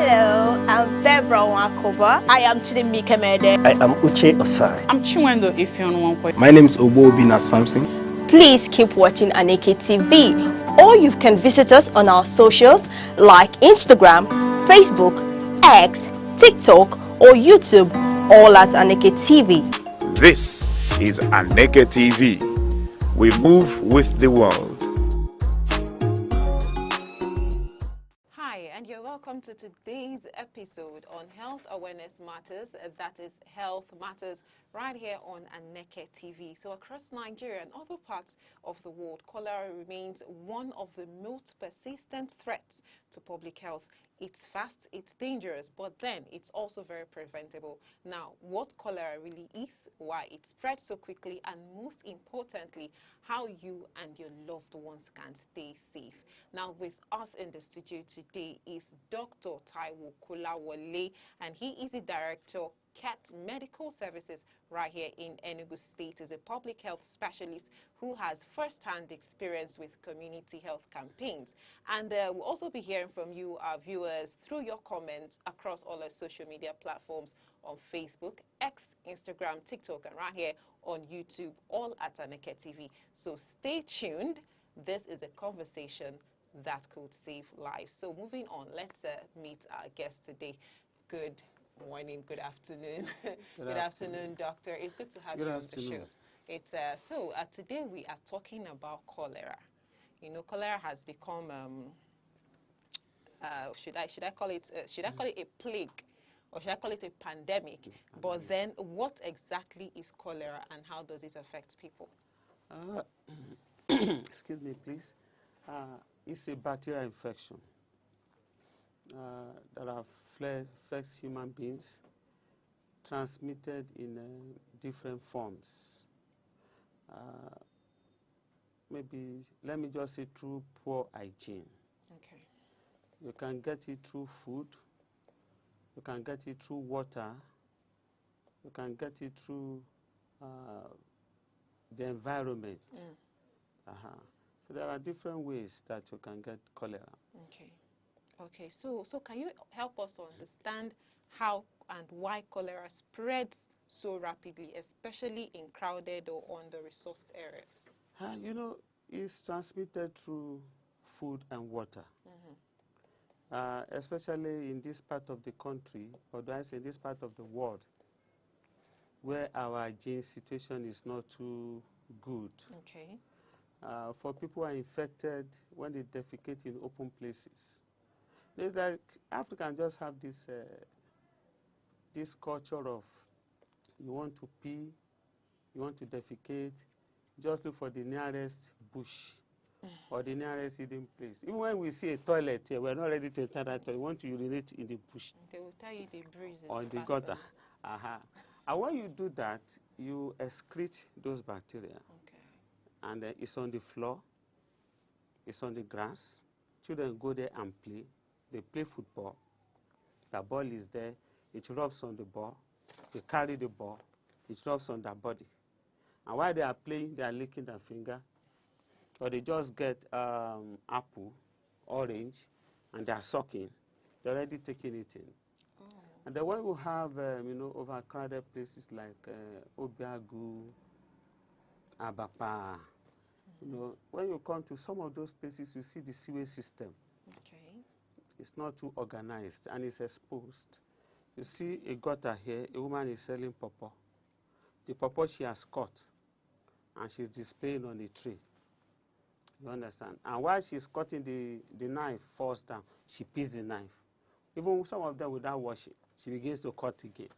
Hello, I'm Bebra Wakoba. I am Chidimike Mede. I am Uche Osai. I'm Chiwendo Ifeonwankwe. My name is Obobina Samson. Please keep watching Aneke TV, or you can visit us on our socials like Instagram, Facebook, X, TikTok, or YouTube, all at Aneke TV. This is Aneke TV. We move with the world. Hi, and you're welcome to today's episode on Health Awareness Matters, that is Health Matters, right here on Aneke TV. So across Nigeria and other parts of the world, cholera remains one of the most persistent threats to public health. It's fast, it's dangerous, but then it's also very preventable. Now, what cholera really is, why it spreads so quickly, and most importantly, how you and your loved ones can stay safe. Now, with us in the studio today is Dr. Taiwo Kolawole, and he is the Director CAT Medical Services right here in Enugu State. Is a public health specialist who has first-hand experience with community health campaigns. And we'll also be hearing from you, our viewers, through your comments across all our social media platforms on Facebook, X, Instagram, TikTok, and right here on YouTube, all at Aneke TV. So stay tuned. This is a conversation that could save lives. So moving on, let's meet our guest today. Good morning, good afternoon. Good afternoon, doctor. It's good to have you on the show. It's today we are talking about cholera. You know, cholera has become should I call it a plague, or should I call it a pandemic? But then, what exactly is cholera, and how does it affect people? Excuse me, please. It's a bacterial infection that affects human beings, transmitted in different forms. Maybe, let me just say, through poor hygiene. Okay. You can get it through food. You can get it through water. You can get it through the environment. So there are different ways that you can get cholera. Okay. So can you help us understand how and why cholera spreads so rapidly, especially in crowded or under-resourced areas? You know, it's transmitted through food and water. Especially in this part of the country, or do I say in this part of the world, where our hygiene situation is not too good. Okay. For people who are infected when they defecate in open places. It's like Africans just have this this culture of you want to pee, you want to defecate, just look for the nearest bush or the nearest hidden place. Even when we see a toilet here, we're not ready to enter that toilet. We want to urinate in the bush. They will tell you the breeze is or the gutter. And when you do that, you excrete those bacteria. Okay. And it's on the floor, it's on the grass. Children go there and play. They play football. The ball is there. It rubs on the ball. They carry the ball. It rubs on their body. And while they are playing, they are licking their finger. Or they just get apple, orange, and they are sucking. They're already taking it in. And then when we have, overcrowded places like Obiagu, Abapa, when you come to some of those places, you see the sewage system. Okay. It's not too organized and it's exposed. You see a gutter here, a woman is selling pawpaw. The pawpaw she has cut and she's displaying on a tray. You understand? And while she's cutting, the knife falls down. She peels the knife. Even some of them without washing, she begins to cut again.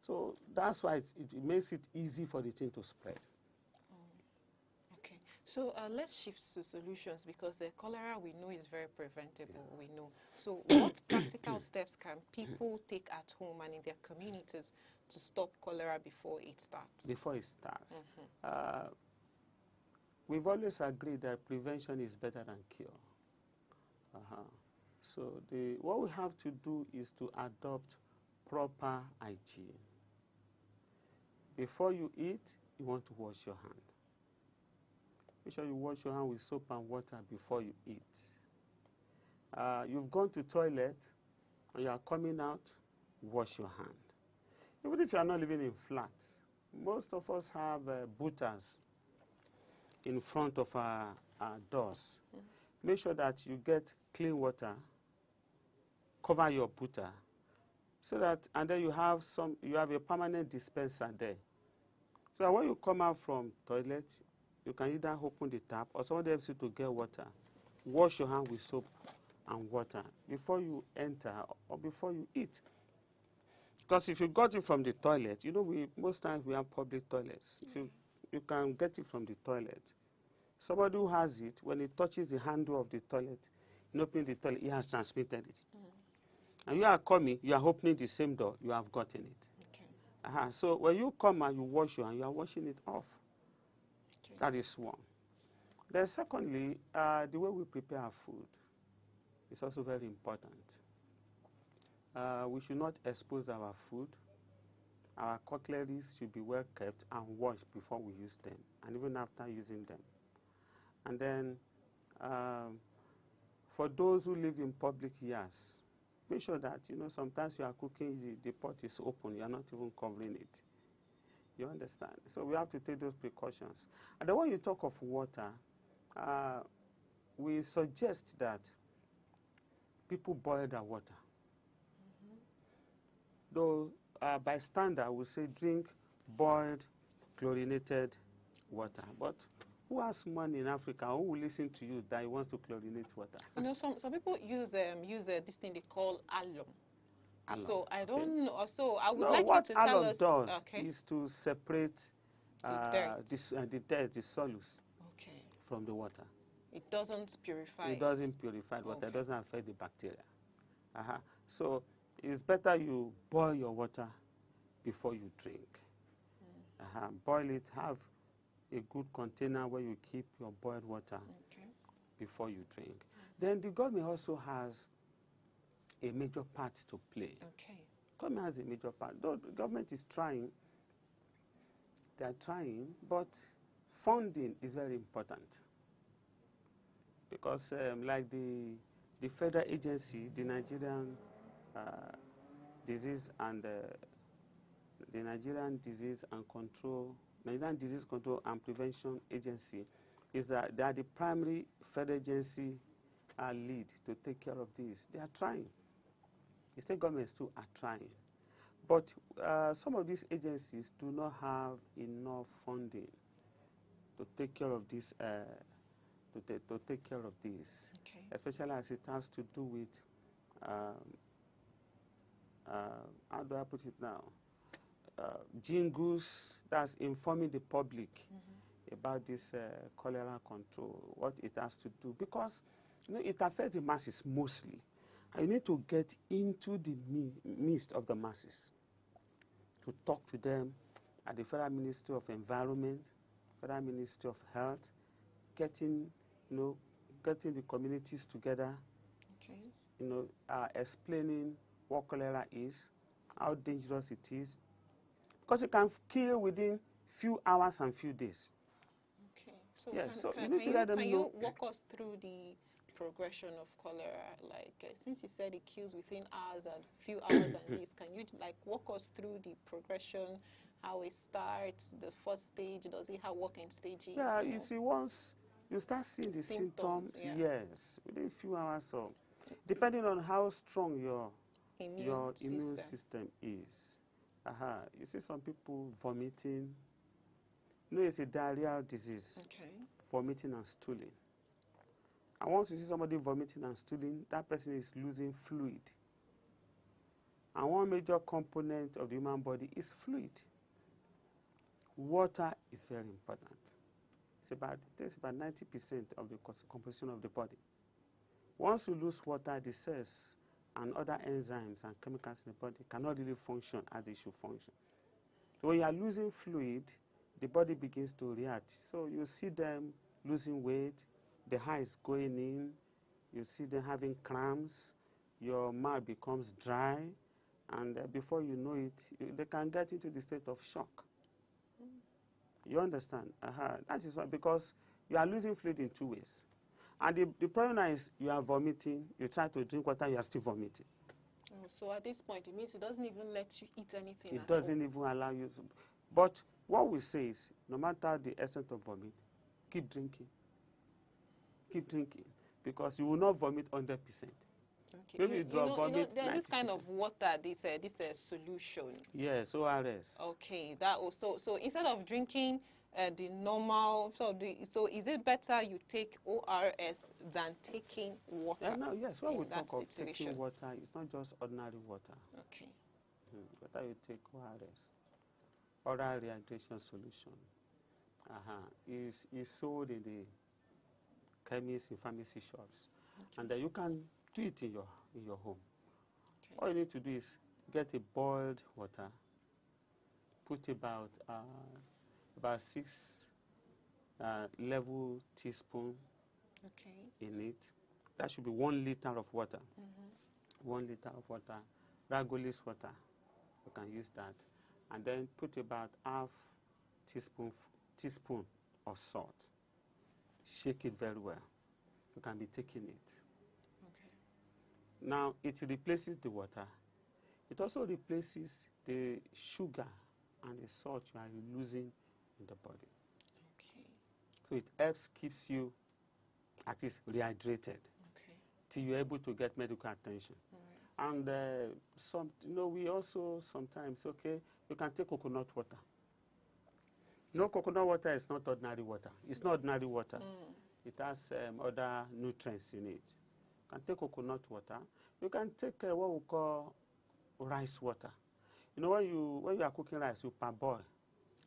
So that's why it makes it easy for the thing to spread. Okay. So let's shift to solutions, because cholera we know is very preventable. We know. So what practical steps can people take at home and in their communities to stop cholera before it starts? Before it starts. We've always agreed that prevention is better than cure. So what we have to do is to adopt proper hygiene. Before you eat, you want to wash your hand. Make sure you wash your hand with soap and water before you eat. You've gone to toilet When you are coming out, wash your hand. Even if you are not living in flats, most of us have booters in front of our doors. Make sure that you get clean water, cover your booter, so that, and then you have a permanent dispenser there. So that when you come out from toilet, you can either open the tap or somebody helps you to get water. Wash your hand with soap and water before you enter or before you eat. Because if you got it from the toilet, you know, most times we have public toilets. If you can get it from the toilet. Somebody who has it, when he touches the handle of the toilet, in opening the toilet, he has transmitted it. And you are coming, you are opening the same door, you have gotten it. Okay. So when you come and you wash your hand, you are washing it off. Okay. That is one. Then secondly, the way we prepare our food is also very important. We should not expose our food. Our cutleries should be well kept and washed before we use them, and even after using them. And then, for those who live in public yards, make sure that, you know, sometimes you are cooking, the pot is open, you are not even covering it. You understand? So we have to take those precautions. And then when you talk of water, we suggest that people boil their water. Though by standard, we say drink boiled, chlorinated water. But who has money in Africa? Who will listen to you that he wants to chlorinate water? You know, some people use this thing they call alum. Alum, So I okay. don't know. So I would No, like you what to tell alum us. does Okay. is to separate the dirt, the solus, Okay. from the water. It doesn't purify. It doesn't purify water. Okay. It doesn't affect the bacteria. So it's better you boil your water before you drink. Boil it. Have a good container where you keep your boiled water Okay. before you drink. Then the government also has a major part to play. Okay. Government has a major part. Though the government is trying, they are trying, but funding is very important. Because like the federal agency, the Nigerian Disease and Nigerian Disease Control and Prevention Agency, is that they are the primary federal agency lead to take care of this. They are trying. The state governments too are trying. But some of these agencies do not have enough funding to take care of this. To take care of this, Okay. especially as it has to do with how do I put it now? Jingles, that's informing the public about this cholera control, what it has to do, because you know it affects the masses mostly. And you need to get into the midst of the masses to talk to them at the Federal Ministry of Environment, Federal Ministry of Health, getting the communities together, Okay. Explaining what cholera is, how dangerous it is, because it can kill within few hours and few days. Okay. So Yeah, so you need to let them can know. you walk us through the progression of cholera? Like since you said it kills within hours and few hours and days, can you like walk us through the progression, how it starts, the first stage? Does it have what in stages? Yeah, you you know? see, once you start seeing the symptoms, yeah. yes, within a few hours or depending on how strong your immune system. system is. You see some people vomiting. You know, it's a diarrheal disease, Okay. vomiting and stooling. And once you see somebody vomiting and stooling, that person is losing fluid. And one major component of the human body is fluid. Water is very important. It takes about 90% of the composition of the body. Once you lose water, the cells and other enzymes and chemicals in the body cannot really function as they should function. So when you are losing fluid, the body begins to react. So you see them losing weight, the eyes going in, you see them having cramps, your mouth becomes dry, and before you know it, they can get into the state of shock. You understand? That is why, because you are losing fluid in two ways. And the problem is you are vomiting, you try to drink water, you are still vomiting. Oh, so at this point, it means it doesn't even let you eat anything It at all. doesn't even allow you to. But what we say is, no matter the extent of vomit, keep drinking. Keep drinking. Because you will not vomit 100%. Okay. Maybe you drop vomit There's this kind 90%. of water, this solution. Yes, ORS. Okay, that also. So instead of drinking the normal, so is it better you take ORS than taking water? No, yes, when we in that talk of situation? taking water, it's not just ordinary water. Okay. Better you take ORS, oral rehydration solution. Is sold in the chemists and pharmacy shops, and you can do it in your home. Okay. All you need to do is get a boiled water, put about 6 level teaspoon Okay. in it. That should be 1 liter of water. 1 liter of water, Ragolis water. You can use that, and then put about half teaspoon of salt. Shake it very well. You can be taking it. Okay. Now it replaces the water. It also replaces the sugar and the salt you are losing in the body. Okay. So it helps, keeps you at least rehydrated Okay. till you're able to get medical attention. All right. And we also sometimes, you can take coconut water. Coconut water is not ordinary water. It's not ordinary water. It has other nutrients in it. You can take coconut water. You can take what we call rice water. When you are cooking rice, you parboil.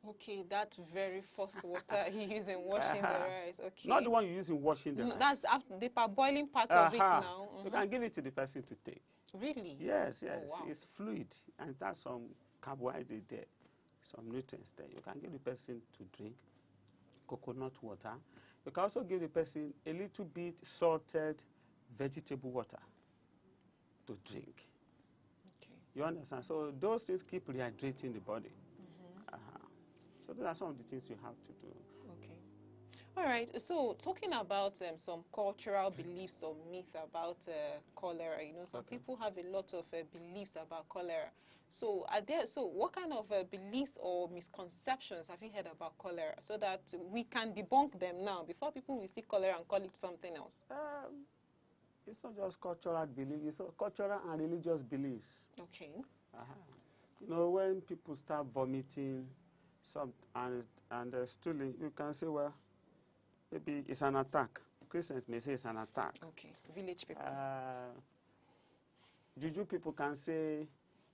Okay, that very first water you use in washing the rice. Okay. Not the one you use in washing the rice. That's after the parboiling part of it now. You can give it to the person to take. Really? Yes. Oh, wow. It's fluid, and it has some carbohydrate there, some nutrients there. You can give the person to drink coconut water. You can also give the person a little bit salted vegetable water to drink. Okay. You understand? So those things keep rehydrating the body. So those are some of the things you have to do. Okay. All right. So talking about some cultural beliefs or myth about cholera, some people have a lot of beliefs about cholera. So what kind of beliefs or misconceptions have you heard about cholera so that we can debunk them now before people will see cholera and call it something else? It's not just cultural beliefs, it's cultural and religious beliefs. Okay. When people start vomiting and stooling, you can say, well, maybe it's an attack. Christians may say it's an attack. Okay. Village people. Juju people can say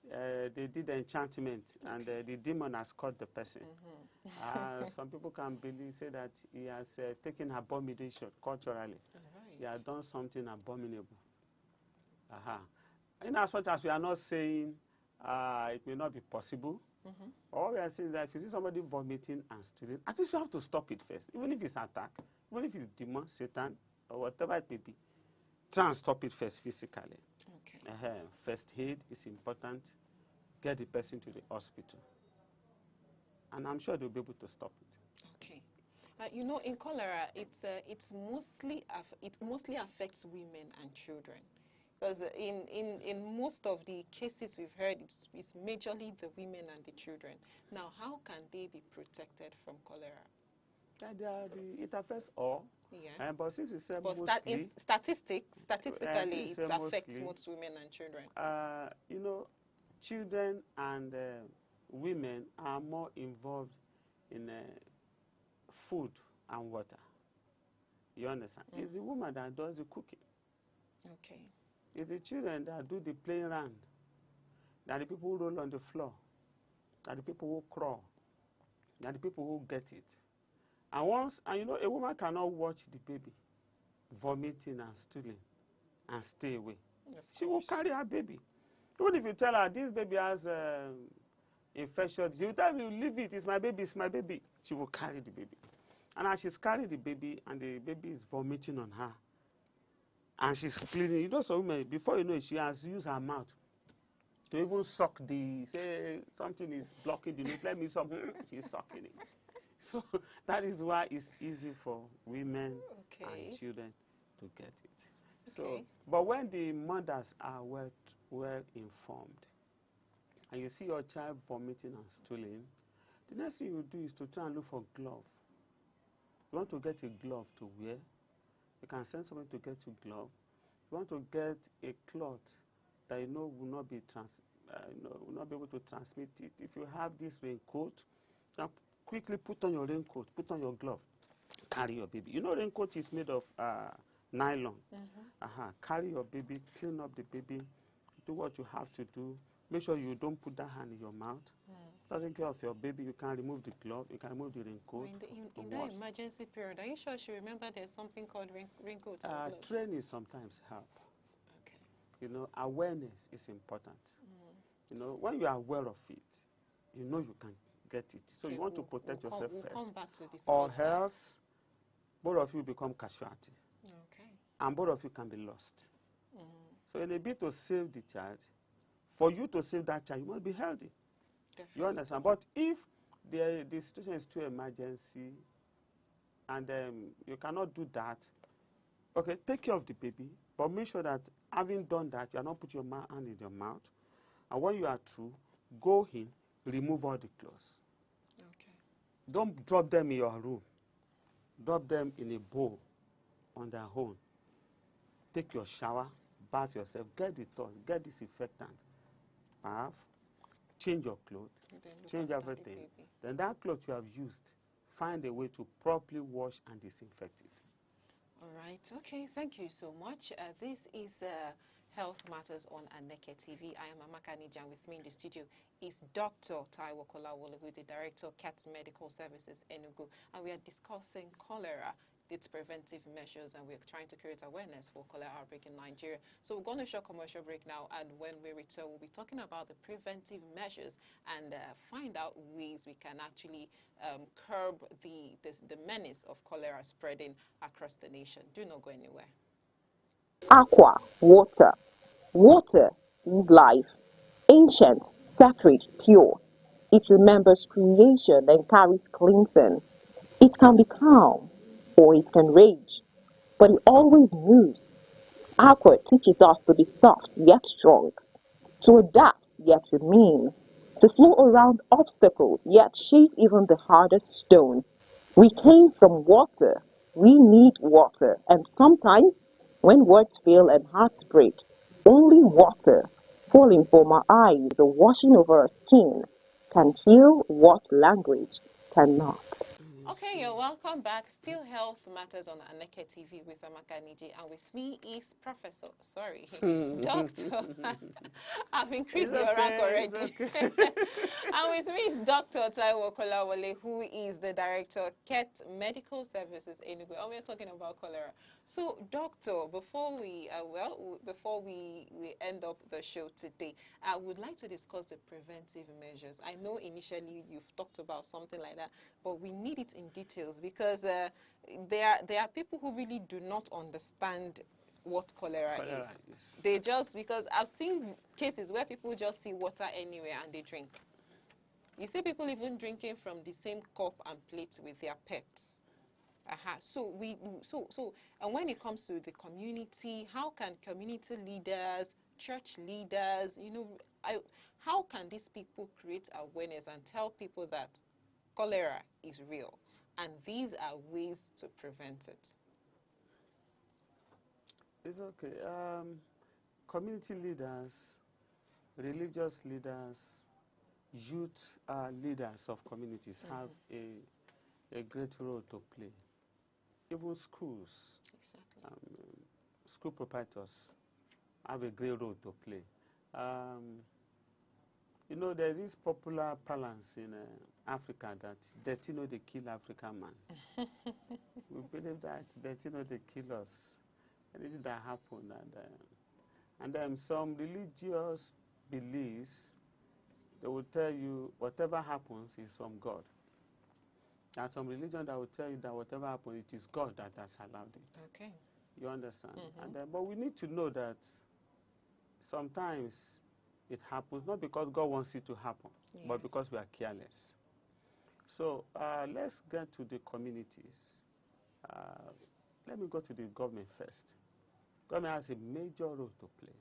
they did the enchantment and the demon has caught the person. Some people can say that he has taken abomination culturally. Right. He has done something abominable. In as much as we are not saying it may not be possible, all we are saying is that if you see somebody vomiting and stealing, at least you have to stop it first. Even if it's attack, even if it's demon, Satan, or whatever it may be, try and stop it first physically. Okay. First aid is important. Get the person to the hospital. And I'm sure they'll be able to stop it. Okay. In cholera, it mostly affects women and children. Because in most of the cases we've heard, it's majorly the women and the children. Now, how can they be protected from cholera? It affects all. Yeah. But since you said But mostly, statistically, since it you say affects mostly, most women and children. Children and women are more involved in food and water. You understand? It's the woman that does the cooking. Okay. It's the children that do the playing around. That the people who roll on the floor. That the people who crawl. That the people who get it. And a woman cannot watch the baby vomiting and stooling and stay away. She will carry her baby. Even if you tell her this baby has infection, she will tell you, leave it, it's my baby. She will carry the baby. And as she's carrying the baby and the baby is vomiting on her, and she's cleaning, some women, before you know it, she has used her mouth to even suck say something is blocking the nose, let me suck, she's sucking it. So that is why it's easy for women and children to get it. So, but when the mothers are well informed, and you see your child vomiting and stooling, the next thing you do is to try and look for glove. You want to get a glove to wear, you can send someone to get you glove. You want to get a cloth that you know will not be will not be able to transmit it. If you have this raincoat, you can quickly put on your raincoat, put on your glove, carry your baby. You know raincoat is made of nylon. Carry your baby, clean up the baby, do what you have to do. Make sure you don't put that hand in your mouth. Taking care of your baby, you can remove the glove, you can remove the raincoat. In that emergency period, are you sure she remember there's something called raincoat? Training sometimes help. Okay. You know, awareness is important. You know, when you are aware of it, you know you can get it. So you want to protect yourself first. Come back to discuss or that. else, both of you become casualty. Okay. And both of you can be lost. So in a bid to save the child, for you to save that child, you must be healthy. Definitely. You understand? But if the situation is too emergency and you cannot do that, okay, take care of the baby, but make sure that having done that, you are not put your hand in your mouth. And when you are through, go in, remove all the clothes. Okay. Don't drop them in your room. Drop them in a bowl on their own. Take your shower, bath yourself, get the toilet, get disinfectant, bath, change your clothes, change everything. Then that cloth you have used, find a way to properly wash and disinfect it. All right. Okay. Thank you so much. This is Health Matters on Aneke TV. I am Amaka Nijan. With me in the studio is Dr. Taiwo Kolawole, who is the Director of CATS Medical Services, Enugu. And we are discussing cholera, its preventive measures, and we're trying to create awareness for cholera outbreak in Nigeria. So we're going to show commercial break now, and when we return, we'll be talking about the preventive measures and find out ways we can actually curb the menace of cholera spreading across the nation. Do not go anywhere. Aqua, water. Water is life. Ancient, sacred, pure. It remembers creation and carries cleansing. It can be calm or it can rage, but it always moves. Aqua teaches us to be soft yet strong, to adapt yet remain, to flow around obstacles yet shape even the hardest stone. We came from water. We need water. And sometimes, when words fail and hearts break, only water, falling from our eyes or washing over our skin, can heal what language cannot. Okay, you're welcome back. Still Health Matters on Aneke TV with Amaka Niji, and with me is Doctor. I've increased your rank already. Okay. And with me is Dr. Taiwo Kolawole, who is the Director of CATS Medical Services Enugu, and we're talking about cholera. So, Doctor, before we end up the show today, I would like to discuss the preventive measures. I know initially you've talked about something like that, but we need it in details because there are people who really do not understand what cholera is. Yes. They just, because I've seen cases where people just see water anywhere and they drink. You see people even drinking from the same cup and plate with their pets. So and when it comes to the community, how can community leaders, church leaders, how can these people create awareness and tell people that cholera is real and these are ways to prevent it? It's okay. Community leaders, religious leaders, youth leaders of communities have a great role to play. Even schools, Exactly. school proprietors have a great role to play. You know, there's this popular balance in Africa that dirty know they kill African man. We believe that dirty know they kill us. Anything that happened, and then some religious beliefs, they will tell you whatever happens is from God. There are some religion that will tell you that whatever happens, it is God that has allowed it. Okay. You understand? And but we need to know that sometimes it happens not because God wants it to happen, but because we are careless. So let's get to the communities. Let me go to the government first. Government has a major role to play.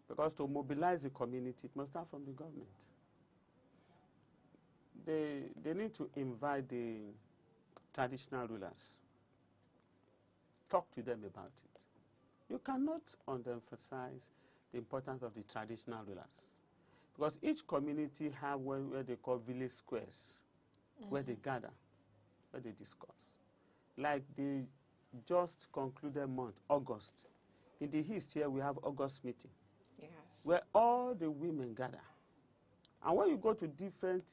Because to mobilize the community, it must start from the government. They need to invite the traditional rulers. Talk to them about it. You cannot underemphasize the importance of the traditional rulers. Because each community have where they call village squares, where they gather, where they discuss. Like the just concluded month, August. In the East here, we have August meeting, Yes. where all the women gather. And when you go to different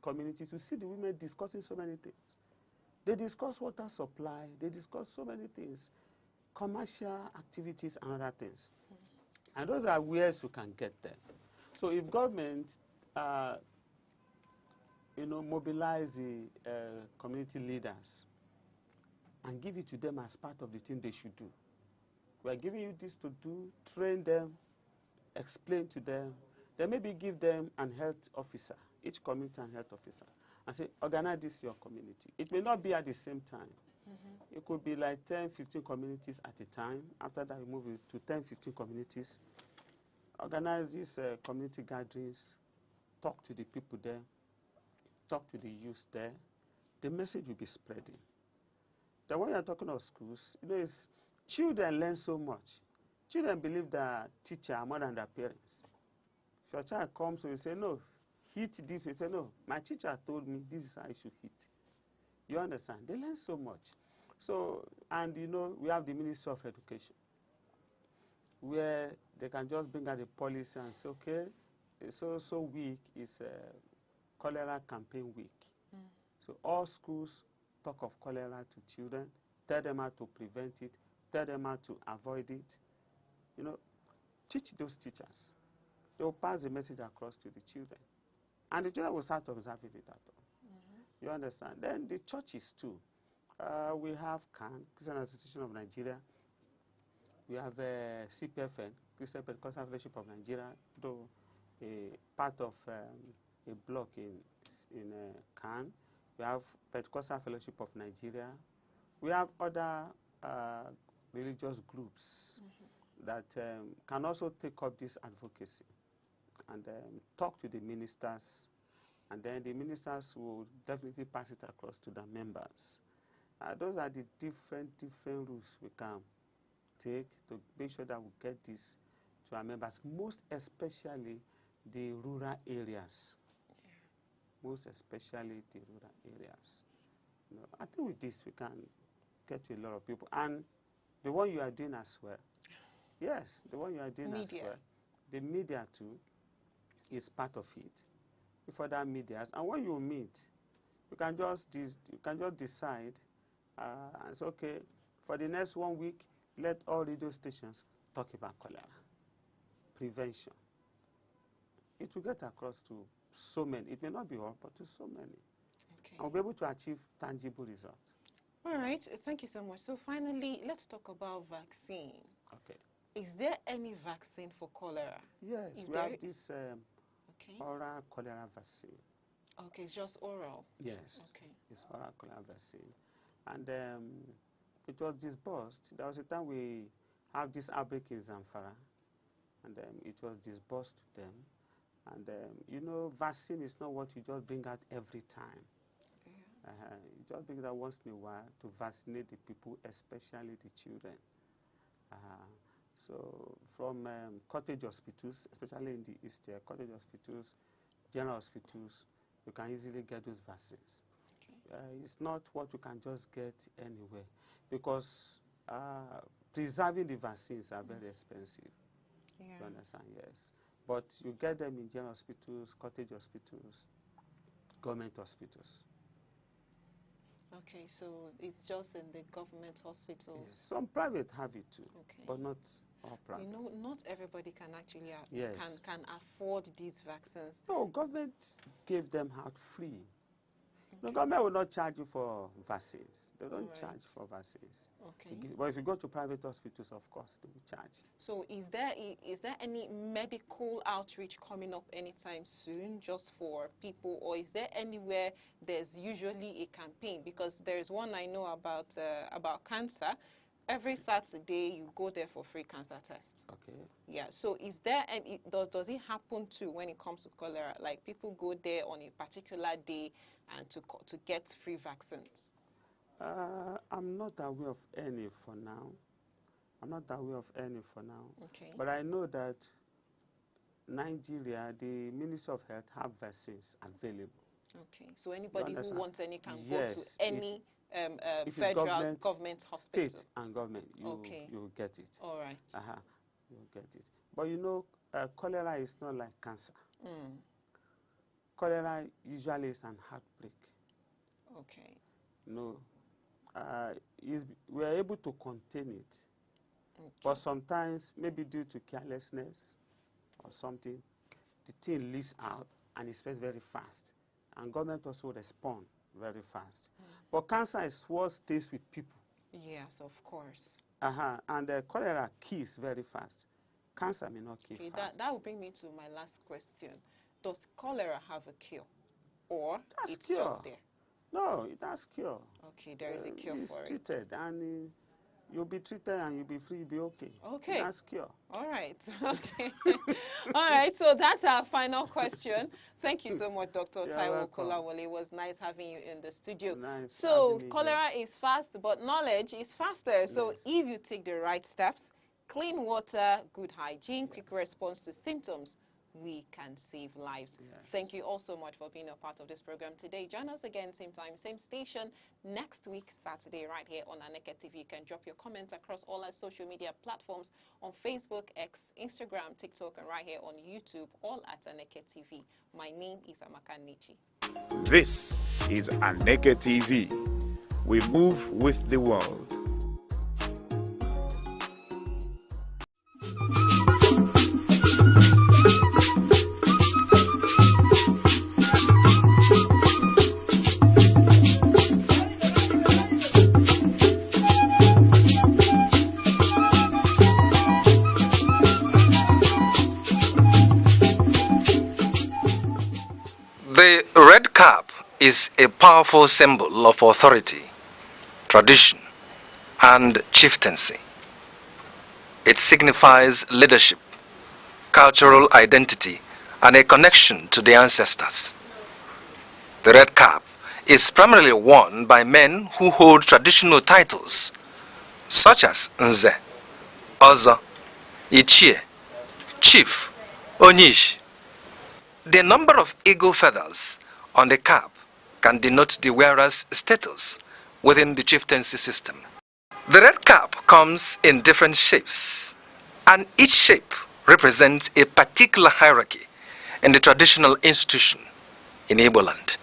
communities, you see the women discussing so many things. They discuss water supply, they discuss so many things, commercial activities and other things. And those are ways you can get there. So if government, mobilize the community leaders and give it to them as part of the thing they should do. We are giving you this to do, train them, explain to them, then maybe give them an health officer, each community and health officer, and say, organize this your community. It may not be at the same time. It could be like 10, 15 communities at a time. After that, we move it to 10, 15 communities. Organize these community gatherings, talk to the people there, talk to the youth there. The message will be spreading. Then when you're talking of schools, it's children learn so much. Children believe that teacher are more than their parents. If your child comes and you say, no, hit this, you say, no, my teacher told me this is how I should hit. You understand? They learn so much. So, and we have the Ministry of Education, where they can just bring out the policy and say, okay, so week is cholera campaign week. So all schools talk of cholera to children, tell them how to prevent it, tell them how to avoid it. Teach those teachers. They will pass the message across to the children. And the children will start observing it at all. You understand? Then the churches too. We have CAN, Christian Association of Nigeria. We have CPFN, Christian Pentecostal Fellowship of Nigeria, though a part of a block in CAN. We have Pentecostal Fellowship of Nigeria. We have other religious groups that can also take up this advocacy and talk to the ministers, and then the ministers will definitely pass it across to the members. Those are the different routes we can take to make sure that we get this to our members, most especially the rural areas. Most especially the rural areas. I think with this we can get to a lot of people. And the one you are doing as well. Yes, the one you are doing as well. The media too is part of it. With other medias. And when you meet, you can just decide and say, okay, for the next 1 week, let all radio stations talk about cholera. Prevention. It will get across to so many. It may not be all, but to so many. Okay. And we'll be able to achieve tangible results. All right. Thank you so much. So finally, let's talk about vaccine. Okay. Is there any vaccine for cholera? Yes, we have this okay. oral cholera vaccine. Okay, it's just oral. Yes. Okay. It's oral cholera vaccine. And it was disbursed. There was a time we have this outbreak in Zamfara, and it was disbursed to them. And vaccine is not what you just bring out every time. Yeah. You just bring it out once in a while to vaccinate the people, especially the children. So from cottage hospitals, especially in the East here, cottage hospitals, general hospitals, you can easily get those vaccines. Okay. It's not what you can just get anywhere, because preserving the vaccines are very expensive. Yeah. You understand? Yes. But you get them in general hospitals, cottage hospitals, government hospitals. Okay, so it's just in the government hospitals. Yes. Some private have it too, okay. but not all private. Not everybody can actually yes. can afford these vaccines. No, government gave them out free. Okay. The government will not charge you for vaccines. They don't charge for vaccines. Okay. But if you go to private hospitals, of course, they will charge. So is there any medical outreach coming up anytime soon just for people, or is there anywhere there's usually a campaign? Because there's one I know about cancer. every Saturday you go there for free cancer tests. Okay. Yeah. So is there any, does it happen too when it comes to cholera? Like people go there on a particular day and to get free vaccines? I'm not aware of any for now. I'm not aware of any for now. Okay. But I know that Nigeria, the Ministry of Health have vaccines available. Okay. So anybody who wants any can go to Yes, any if federal government hospital. state and government, you get it. All right. You get it. But you know, cholera is not like cancer. Cholera usually is an outbreak. Okay. No, we are able to contain it. Okay. But sometimes, maybe due to carelessness or something, the thing leaks out and it spreads very fast. And government also respond very fast. But cancer is what stays with people. Yes, of course. And cholera kills very fast. Cancer may not kill fast. That will bring me to my last question. Does cholera have a cure? Or it's cure. just there? No, it has cure. Okay, there is a cure for it. It's treated, and you'll be treated and you'll be free, you'll be okay. Okay. That's cure. All right. Okay. All right. So that's our final question. Thank you so much, Dr. Taiwo Kolawole. It was nice having you in the studio. Nice. So cholera is fast, but knowledge is faster. So if you take the right steps, clean water, good hygiene, quick response to symptoms, we can save lives. Yes. Thank you all so much for being a part of this program today. Join us again, same time, same station, next week, Saturday, right here on Aneke TV. You can drop your comments across all our social media platforms on Facebook, X, Instagram, TikTok, and right here on YouTube, all at Aneke TV. My name is Amaka Nichi. This is Aneke TV. We move with the world. The red cap is a powerful symbol of authority, tradition, and chieftaincy. It signifies leadership, cultural identity, and a connection to the ancestors. The red cap is primarily worn by men who hold traditional titles such as Nze, Ozo, Ichie, Chief, Onyish. The number of eagle feathers on the cap can denote the wearer's status within the chieftaincy system. The red cap comes in different shapes, and each shape represents a particular hierarchy in the traditional institution in Igbo land.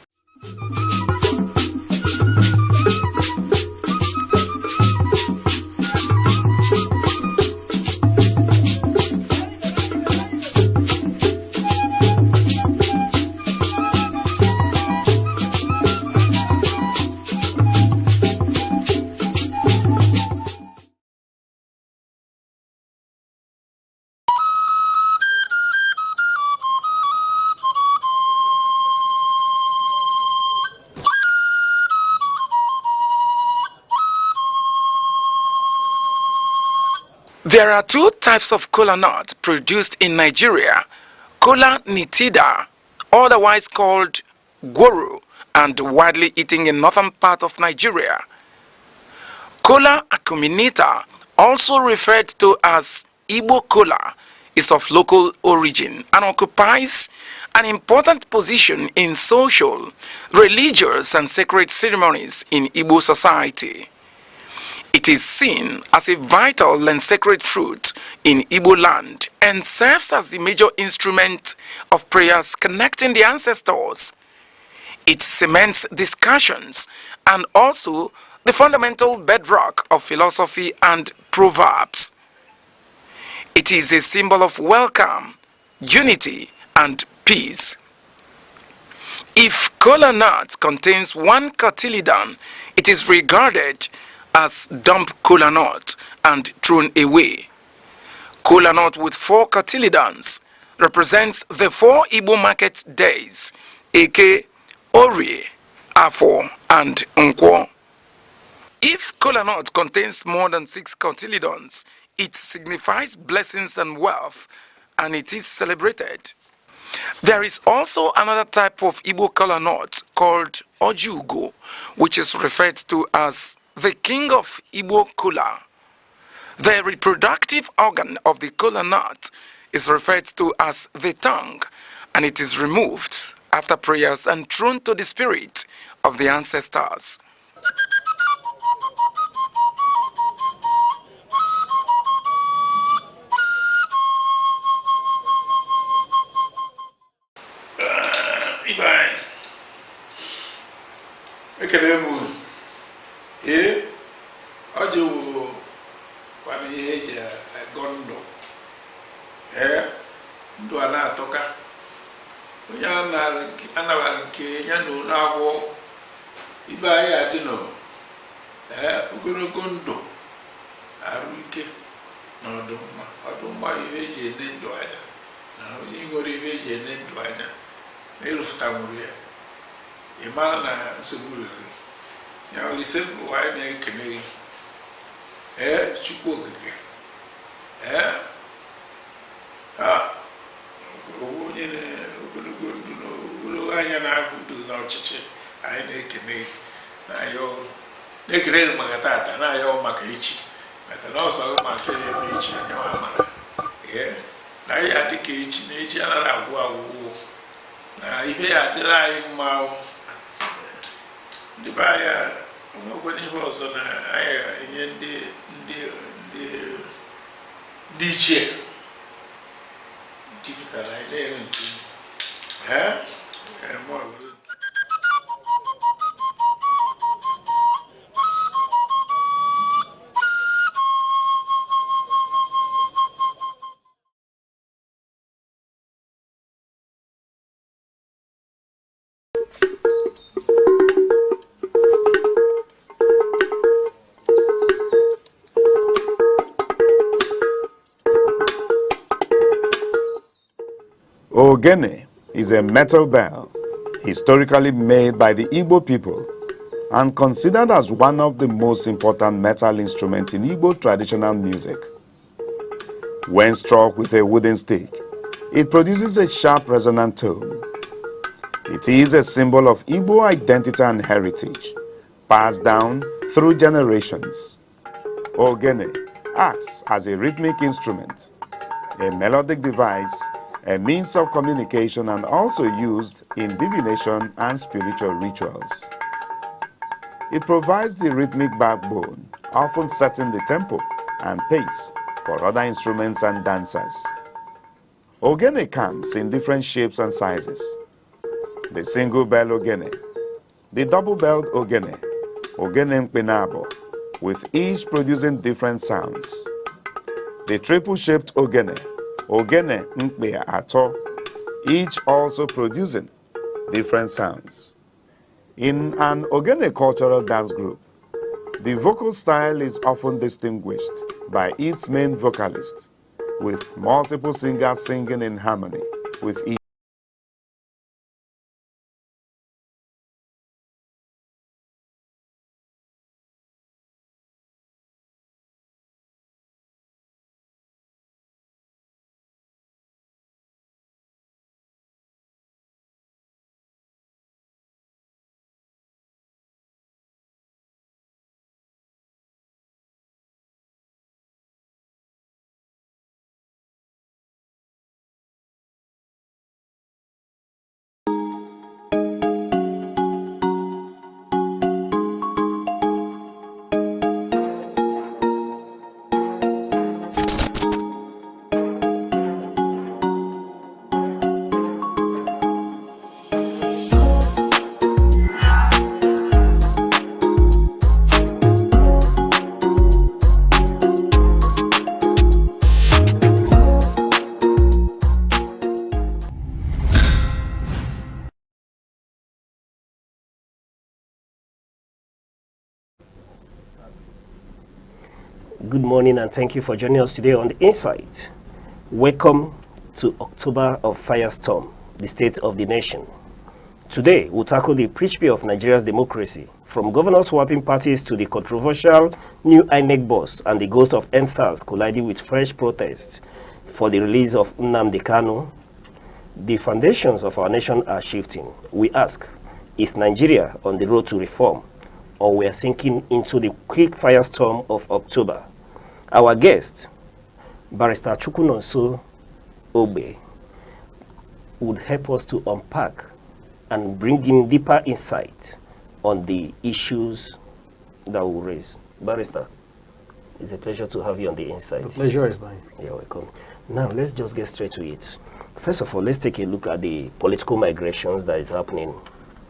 There are two types of kola nut produced in Nigeria: kola nitida, otherwise called gworo, and widely eaten in northern part of Nigeria. Kola acuminata, also referred to as Igbo kola, is of local origin and occupies an important position in social, religious, and sacred ceremonies in Igbo society. It is seen as a vital and sacred fruit in Igbo land and serves as the major instrument of prayers connecting the ancestors. It cements discussions and also the fundamental bedrock of philosophy and proverbs. It is a symbol of welcome, unity, and peace. If kola nut contains one cotyledon, it is regarded as dump kola nut and thrown away. Kola nut with 4 cotyledons represents the 4 Igbo market days: Eke, Orie, Afo, and Nkwo. If kola nut contains more than 6 cotyledons, it signifies blessings and wealth, and it is celebrated. There is also another type of Igbo kola nut called ojugo, which is referred to as the king of Igbo kola. The reproductive organ of the kola nut is referred to as the tongue, and it is removed after prayers and thrown to the spirit of the ancestors. Ibai. Ekele mu. Ojo kwani ihe eji gondo. Ndo ana atoka. Onye anabara nke ya na ụlọ agwọ ibe anyị adị nọ ogologo ndụ arụ ike na ọdụmma ihe eji ene ndụ anya na onye nwere ihe eji ene ndụ anya na ịrụfụta nwere ya ị mara na nsogbu riri ya olise bụ anyị na-ekene gị Chukwu okike onye ogologo ndụ na ogologo anya na-ahụ udo na ọchịchị anyị na-ekene na-ekene gị maka tata na ahịa maka echi maka na ọsọ maka eme echi anya mara na ya dịka echi na echi anaghị agwụ agwụgwụ na ihe ya adịrị anyị mma ndị be anya onwekwana ihe ọzọ na anyị enye ndị ichie tipụtara anyị na-ere nke Ogene is a metal bell historically made by the Igbo people and considered as one of the most important metal instruments in Igbo traditional music. When struck with a wooden stick, it produces a sharp resonant tone. It is a symbol of Igbo identity and heritage, passed down through generations. Ogene acts as a rhythmic instrument, a melodic device, a means of communication, and also used in divination and spiritual rituals. It provides the rhythmic backbone, often setting the tempo and pace for other instruments and dancers. Ogene comes in different shapes and sizes. The single bell ogene, the double-belled ogene, ogene mpenabo, with each producing different sounds. The triple-shaped ogene, ogene mpe ato, each also producing different sounds. In an ogene cultural dance group, the vocal style is often distinguished by its main vocalist, with multiple singers singing in harmony with each. Good morning and thank you for joining us today on The Insight. Welcome to October of Firestorm, the state of the nation. Today, we'll tackle the principle of Nigeria's democracy From governor swapping parties to the controversial new INEC boss and the ghost of NSAS colliding with fresh protests for the release of Nnamdi Kanu, the foundations of our nation are shifting. We ask, is Nigeria on the road to reform, or we are sinking into the quick firestorm of October? Our guest, Barrister Chukwunonso Ogbe, would help us to unpack and bring in deeper insight on the issues that we raise. Barrister, it's a pleasure to have you on the Insight. The pleasure is mine. You're welcome. Now, let's just get straight to it. First of all, let's take a look at the political migrations that is happening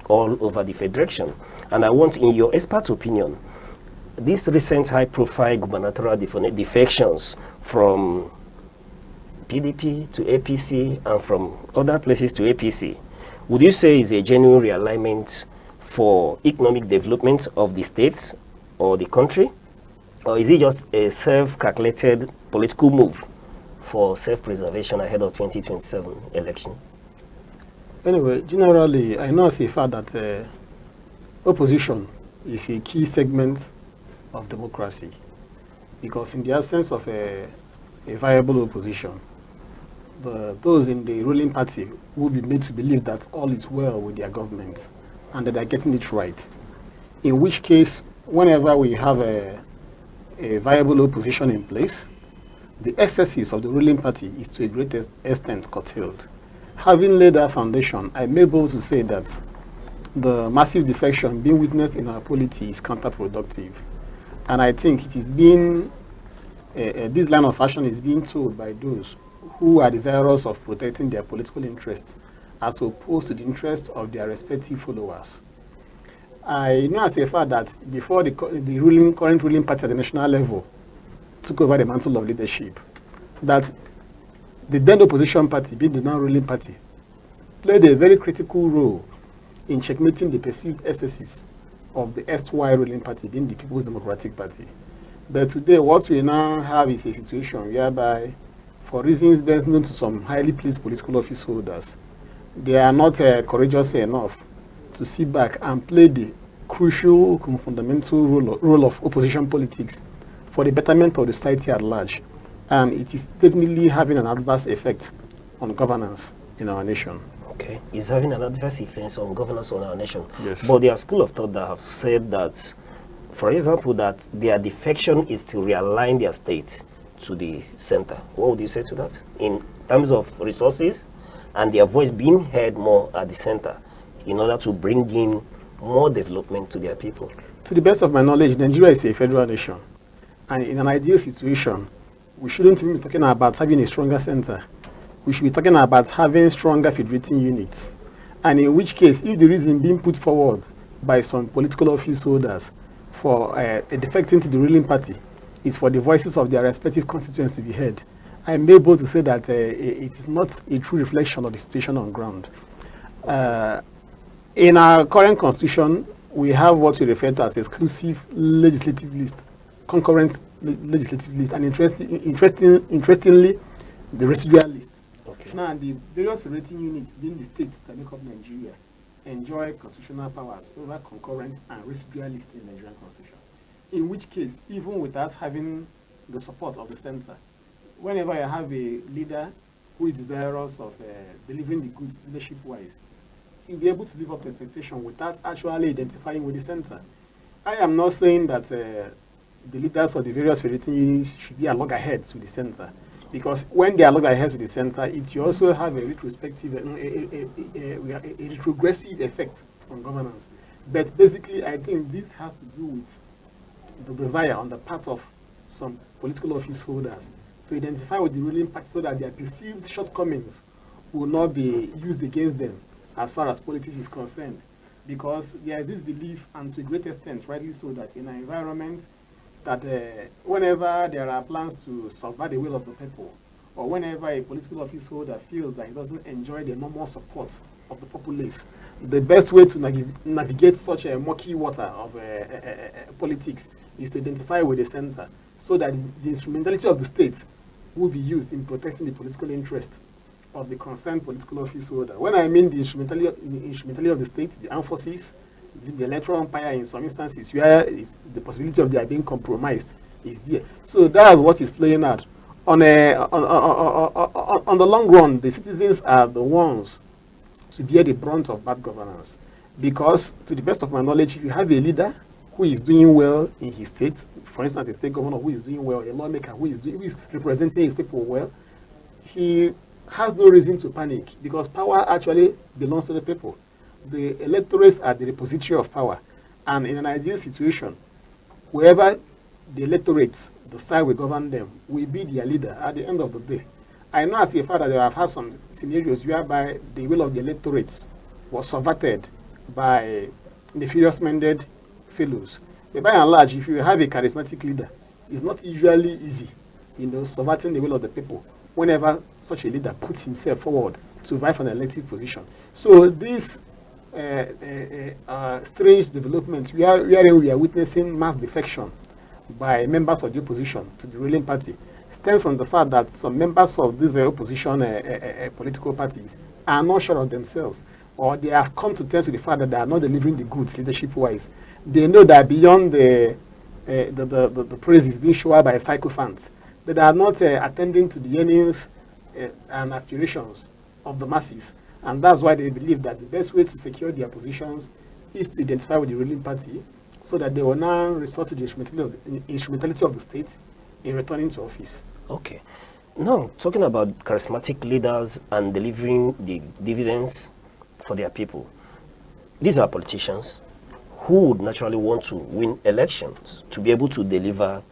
all over the Federation. And I want, in your expert opinion, these recent high-profile gubernatorial defections from PDP to APC and from other places to APC, would you say is a genuine realignment for economic development of the states or the country? Or is it just a self-calculated political move for self-preservation ahead of 2027 election? Anyway, generally, I know as a fact that opposition is a key segment of democracy, because in the absence of a viable opposition, those in the ruling party will be made to believe that all is well with their government and that they're getting it right. In which case, whenever we have a viable opposition in place, the excesses of the ruling party is to a great extent curtailed. Having laid that foundation, I'm able to say that the massive defection being witnessed in our polity is counterproductive. And I think it is being, this line of action is being told by those who are desirous of protecting their political interests as opposed to the interests of their respective followers. I know as a fact that before the current ruling party at the national level took over the mantle of leadership, that the then opposition party, being the now ruling party, played a very critical role in checkmating the perceived excesses of the erstwhile ruling party, being the People's Democratic Party. But today, what we now have is a situation whereby, for reasons best known to some highly placed political office holders, they are not courageous enough to sit back and play the crucial, fundamental role of opposition politics for the betterment of the society at large. And it is definitely having an adverse effect on governance in our nation. Okay, it's having an adverse effect on governance on our nation. Yes. But there are school of thought that have said that, for example, that their defection is to realign their state to the center. What would you say to that? In terms of resources and their voice being heard more at the center in order to bring in more development to their people. To the best of my knowledge, Nigeria is a federal nation. And in an ideal situation, we shouldn't even be talking about having a stronger center. We should be talking about having stronger federating units. And in which case, if the reason being put forward by some political office holders for a defecting to the ruling party is for the voices of their respective constituents to be heard, I'm able to say that it is not a true reflection of the situation on ground. In our current constitution, we have what we refer to as exclusive legislative list, concurrent legislative list, and interestingly, the residual list. Okay. Now, the various federating units being the states that make up Nigeria enjoy constitutional powers over concurrent and residual list in the Nigerian constitution. In which case, even without having the support of the center, whenever I have a leader who is desirous of delivering the goods leadership-wise, he'll be able to live up to expectation without actually identifying with the center. I am not saying that the leaders of the various federating units should be at loggerheads with the center, because when they are loggerheads with the center, it will also have a retrospective, a retrogressive effect on governance. But basically, I think this has to do with the desire on the part of some political office holders to identify with the ruling party so that their perceived shortcomings will not be used against them as far as politics is concerned. Because there is this belief, and to a great extent, rightly so, that in an environment that whenever there are plans to subvert the will of the people, or whenever a political office holder feels that he doesn't enjoy the normal support of the populace, the best way to navigate such a murky water of politics is to identify with the center, so that the instrumentality of the state will be used in protecting the political interest of the concerned political office holder. When I mean the instrumentality of the state, the armed forces, The electoral umpire in some instances where the possibility of their being compromised is there. So that's what is playing out. On the long run, the citizens are the ones to bear the brunt of bad governance. Because, to the best of my knowledge, if you have a leader who is doing well in his state, for instance, a state governor who is doing well, a lawmaker who is representing his people well, he has no reason to panic because power actually belongs to the people. The electorates are the repository of power. And in an ideal situation, whoever the electorates decide will govern them will be their leader at the end of the day. I know as a father that I have had some scenarios whereby the will of the electorates was subverted by nefarious-minded fellows. But by and large, if you have a charismatic leader, it's not usually easy, subverting the will of the people whenever such a leader puts himself forward to vie for an elective position. So this strange development where we are witnessing mass defection by members of the opposition to the ruling party stems from the fact that some members of these opposition political parties are not sure of themselves, or they have come to terms with the fact that they are not delivering the goods leadership-wise. They know that beyond the praises being showered by sycophants, that they are not attending to the yearnings and aspirations of the masses. And that's why they believe that the best way to secure their positions is to identify with the ruling party so that they will now resort to the instrumentality of the state in returning to office. Okay. Now, talking about charismatic leaders and delivering the dividends for their people, these are politicians who would naturally want to win elections to be able to deliver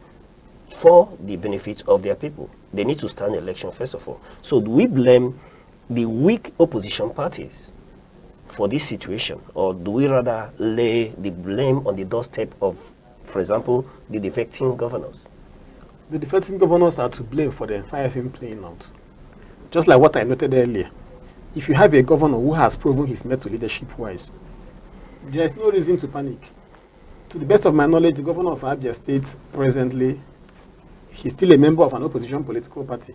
for the benefit of their people. They need to stand election, first of all. So do we blame the weak opposition parties for this situation, or do we rather lay the blame on the doorstep of, for example, the defecting governors? The defecting governors are to blame for the entire thing playing out. Just like what I noted earlier, if you have a governor who has proven his mettle leadership-wise, there is no reason to panic. To the best of my knowledge, the governor of Abia State presently, he's still a member of an opposition political party.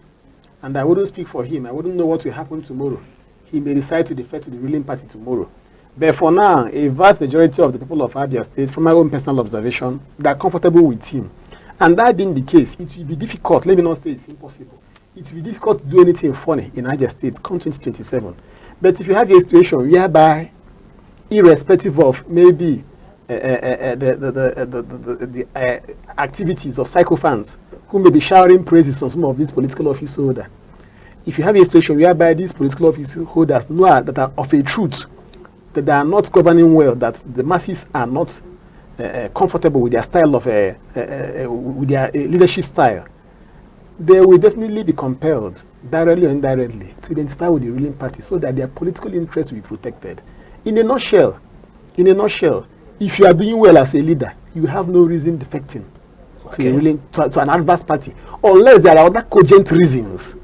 And I wouldn't speak for him. I wouldn't know what will happen tomorrow. He may decide to defect to the ruling party tomorrow. But for now, a vast majority of the people of Abia State, from my own personal observation, they are comfortable with him. And that being the case, it will be difficult, let me not say it's impossible, it will be difficult to do anything funny in Abia State come 2027. But if you have a situation whereby, irrespective of maybe the activities of sycophants who may be showering praises on some of these political office holders, if you have a situation whereby these political office holders know that are of a truth, that they are not governing well, that the masses are not comfortable with their style of with their leadership style, they will definitely be compelled, directly or indirectly, to identify with the ruling party so that their political interests will be protected. In a nutshell, if you are doing well as a leader, you have no reason defecting to an adverse party, unless there are other cogent reasons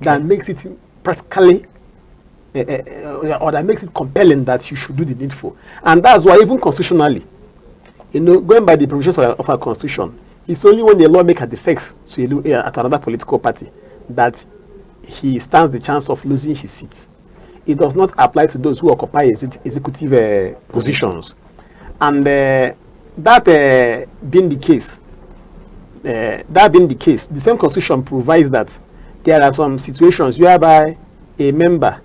that makes it practically or that makes it compelling that you should do the needful. And that's why even constitutionally, going by the provisions of our constitution, it's only when a lawmaker defects at another political party that he stands the chance of losing his seat. It does not apply to those who occupy executive positions. And that being the case, the same constitution provides that there are some situations whereby a member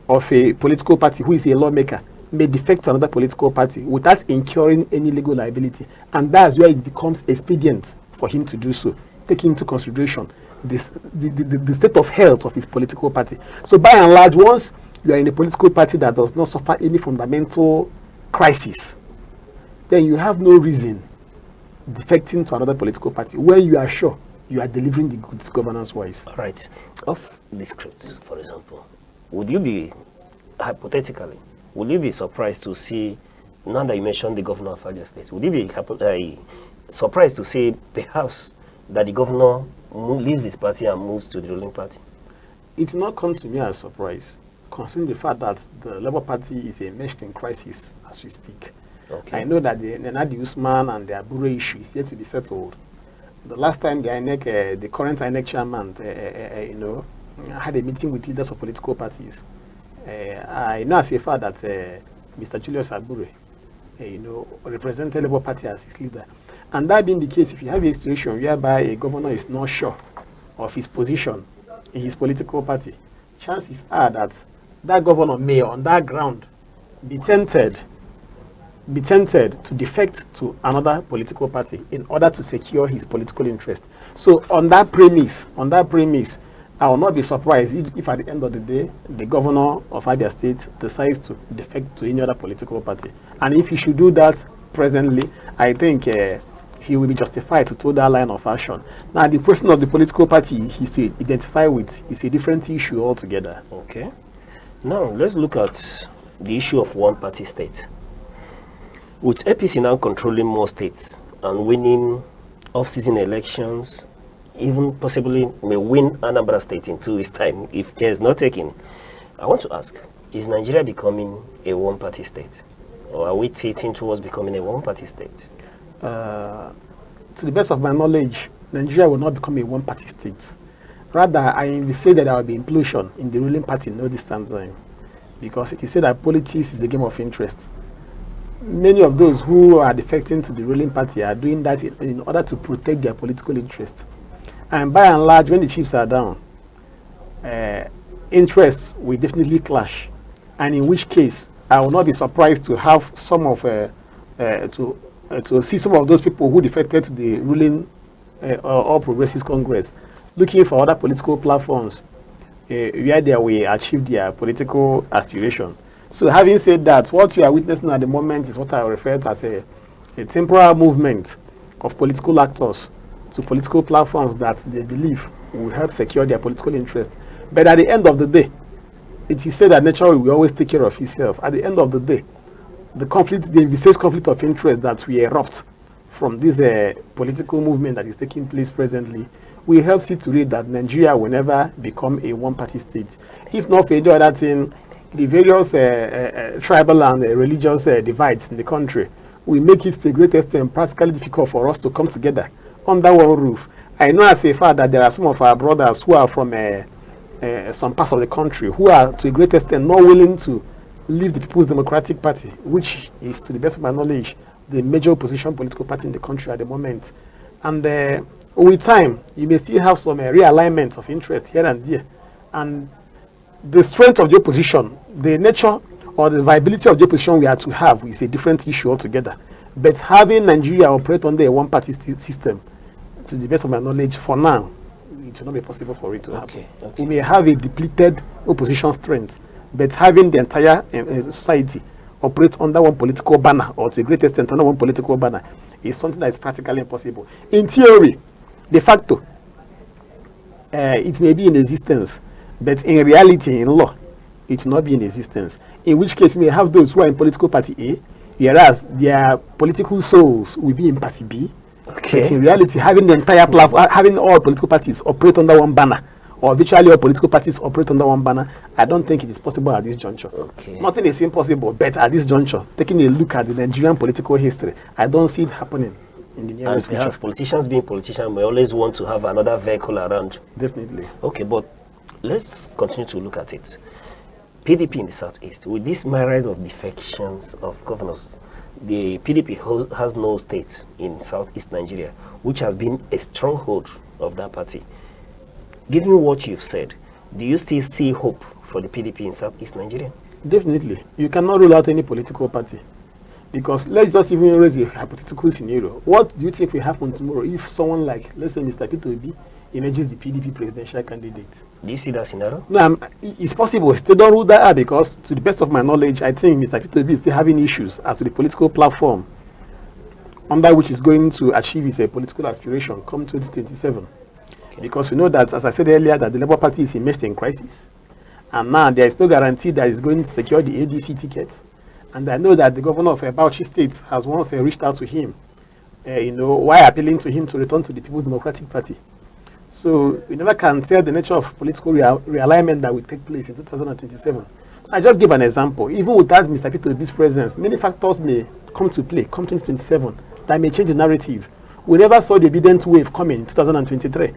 of a political party who is a lawmaker may defect to another political party without incurring any legal liability. And that's where it becomes expedient for him to do so, taking into consideration the state of health of his political party. So by and large, once you are in a political party that does not suffer any fundamental crisis, then you have no reason defecting to another political party when you are sure you are delivering the goods governance-wise. All right. Off the script, for example, would you be, hypothetically, would you be surprised to see, now that you mentioned the governor of Abia State, would you be surprised to see perhaps that the governor leaves his party and moves to the ruling party? It will not come to me as a surprise, considering the fact that the Labour Party is enmeshed in crisis as we speak. Okay. I know that the Nadi Usman and the Abure issue is yet to be settled. The last time the Aneke, the current Aneke chairman, had a meeting with leaders of political parties, I know as a fact that Mr. Julius Abure represented Labour Party as his leader. And that being the case, if you have a situation whereby a governor is not sure of his position in his political party, chances are that that governor may, on that ground, be tempted to defect to another political party in order to secure his political interest. So on that premise, I will not be surprised if at the end of the day, the governor of Abia State decides to defect to any other political party. And if he should do that presently, I think he will be justified to toe that line of action. Now, the question of the political party he's to identify with is a different issue altogether. Okay. Now, let's look at the issue of one-party state. With APC now controlling more states and winning off-season elections, even possibly may win Anambra State in 2 weeks' time if care is not taken, I want to ask, is Nigeria becoming a one-party state? Or are we tilting towards becoming a one-party state? To the best of my knowledge, Nigeria will not become a one-party state. Rather, I will say that there will be implosion in the ruling party in no distant time, because it is said that politics is a game of interest. Many of those who are defecting to the ruling party are doing that in order to protect their political interest. And by and large, when the chips are down, interests will definitely clash. And in which case, I will not be surprised to have some of to see some of those people who defected to the ruling All Progressives Congress looking for other political platforms where they will achieve their political aspiration. So having said that, what you are witnessing at the moment is what I refer to as a temporal movement of political actors to political platforms that they believe will help secure their political interest. But at the end of the day, it is said that nature will always take care of itself. At the end of the day, the envisaged conflict of interest that will erupt from this political movement that is taking place presently will help see to it that Nigeria will never become a one-party state. If not for any other thing, the various tribal and religious divides in the country will make it to a great extent practically difficult for us to come together under one roof. I know as a fact that there are some of our brothers who are from some parts of the country who are to a great extent not willing to leave the People's Democratic Party, which is, to the best of my knowledge, the major opposition political party in the country at the moment. And with time, you may still have some realignment of interest here and there. And the strength of the opposition, the nature or the viability of the opposition we are to have is a different issue altogether. But having Nigeria operate under a one-party system, to the best of my knowledge, for now, it will not be possible for it to happen. We may have a depleted opposition strength, but having the entire society operate under one political banner, or to a great extent under one political banner, is something that is practically impossible. In theory, de facto, it may be in existence, but in reality, in law, it will not be in existence. In which case, we may have those who are in political party A, whereas their political souls will be in party B. Okay. But in reality, having the entire platform, having all political parties operate under one banner, or virtually all political parties operate under one banner, I don't think it is possible at this juncture. Okay. Nothing is impossible, but at this juncture, taking a look at the Nigerian political history, I don't see it happening in the nearest future. Perhaps politicians being politicians may always want to have another vehicle around. Definitely. Okay, but let's continue to look at it. PDP in the Southeast, with this myriad of defections of governors, the PDP has no state in Southeast Nigeria, which has been a stronghold of that party. Given what you've said, do you still see hope for the PDP in Southeast Nigeria? Definitely. You cannot rule out any political party. Because let's just even raise a hypothetical scenario. What do you think will happen tomorrow if someone like, let's say, Mr. Peter Obi emerges the PDP presidential candidate? Do you see that scenario? No, it's possible. Still don't rule that out, because to the best of my knowledge, I think Mr. Peter Obi is still having issues as to the political platform under which is going to achieve his political aspiration come 2027. Okay. Because we know that, as I said earlier, that the Labour Party is immersed in crisis. And now there is no guarantee that it's going to secure the ADC ticket. And I know that the governor of Bauchi State has once reached out to him, while appealing to him to return to the People's Democratic Party. So we never can tell the nature of political realignment that will take place in 2027. So I just give an example. Even without Mr. Peter Obi's presence, many factors may come to play come 2027 that may change the narrative. We never saw the obedient wave coming in 2023.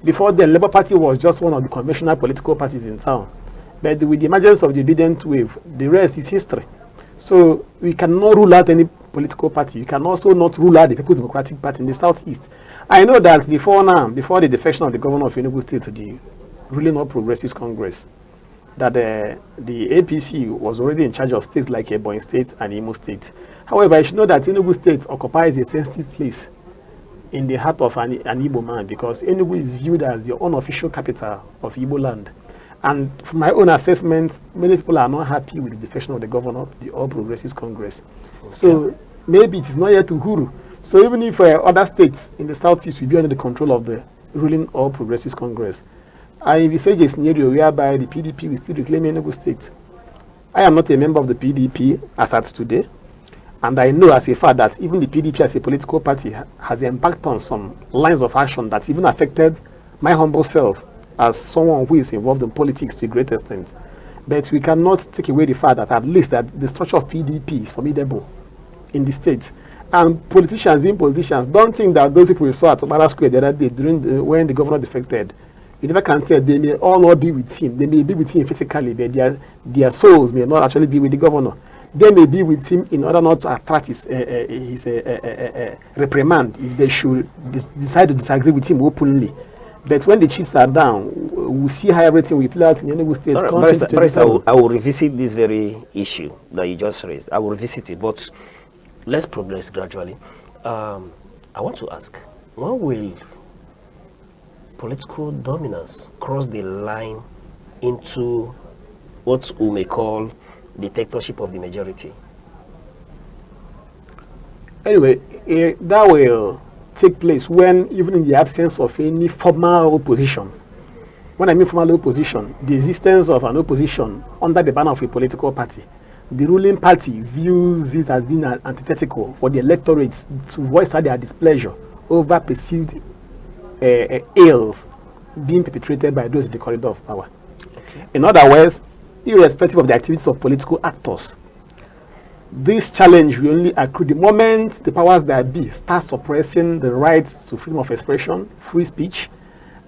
Before then, Labour Party was just one of the conventional political parties in town. But with the emergence of the obedient wave, the rest is history. So we cannot rule out any political party, you can also not rule out the People's Democratic Party in the southeast. I know that before the defection of the governor of Enugu State to the ruling All Progressives Congress, that the APC was already in charge of states like Ebonyi State and Imo State. However, you should know that Enugu State occupies a sensitive place in the heart of an Igbo man, because Enugu is viewed as the unofficial capital of Igbo land. And from my own assessment, many people are not happy with the defection of the governor of the All Progressives Congress. Okay. So maybe it is not yet Uhuru. So even if other states in the southeast will be under the control of the ruling All Progressives Congress, I envisage a scenario whereby the PDP will still reclaim Enugu State. I am not a member of the PDP as at today, and I know as a fact that even the PDP as a political party has embarked on some lines of action that even affected my humble self as someone who is involved in politics to a great extent. But we cannot take away the fact that at least that the structure of PDP is formidable in the state. And politicians, being politicians, don't think that those people we saw at Obara Square the other day when the governor defected, you never can tell. They may all not be with him. They may be with him physically, but their souls may not actually be with the governor. They may be with him in order not to attract his reprimand if they should decide to disagree with him openly. But when the chiefs are down, we'll see how everything will play out in Enugu State. Right, I will revisit this very issue that you just raised. I will revisit it, but let's progress gradually. I want to ask, when will political dominance cross the line into what we may call dictatorship of the majority? Anyway, that will take place when, even in the absence of any formal opposition, when I mean formal opposition, the existence of an opposition under the banner of a political party, the ruling party views it as being antithetical for the electorate to voice out their displeasure over perceived ills being perpetrated by those in the corridor of power. Okay. In other words, irrespective of the activities of political actors, this challenge will only accrue the moment the powers that be start suppressing the right to freedom of expression, free speech,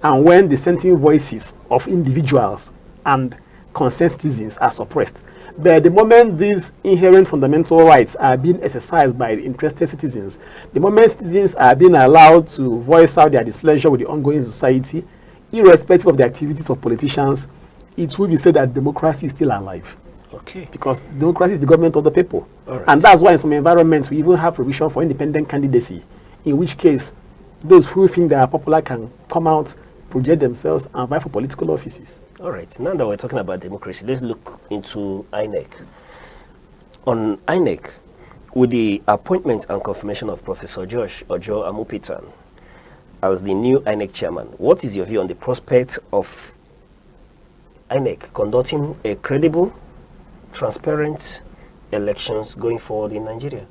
and when dissenting voices of individuals and concerned citizens are suppressed. But the moment these inherent fundamental rights are being exercised by interested citizens, the moment citizens are being allowed to voice out their displeasure with the ongoing society, irrespective of the activities of politicians, it will be said that democracy is still alive. Okay. Because democracy is the government of the people. Right. And that's why in some environments we even have provision for independent candidacy, in which case those who think they are popular can come out, project themselves, and vie for political offices. All right. Now that we're talking about democracy, let's look into INEC. On INEC, with the appointment and confirmation of Professor Josh Ojo Amupitan as the new INEC chairman, what is your view on the prospect of INEC conducting a credible, transparent elections going forward in Nigeria?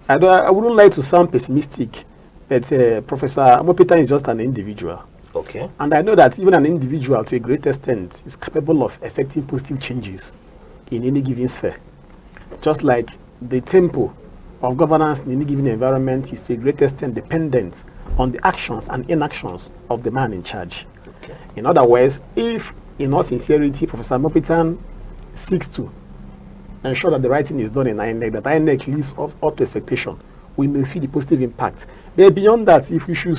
I wouldn't like to sound pessimistic, but Professor Amupitan is just an individual. Okay. And I know that even an individual, to a great extent, is capable of effecting positive changes in any given sphere. Just like the tempo of governance in any given environment is to a great extent dependent on the actions and inactions of the man in charge. Okay. In other words, if in all sincerity Professor Amupitan seeks to ensure that the right thing is done in INEC, that INEC lives up to expectation, we may feel the positive impact. But beyond that, if we should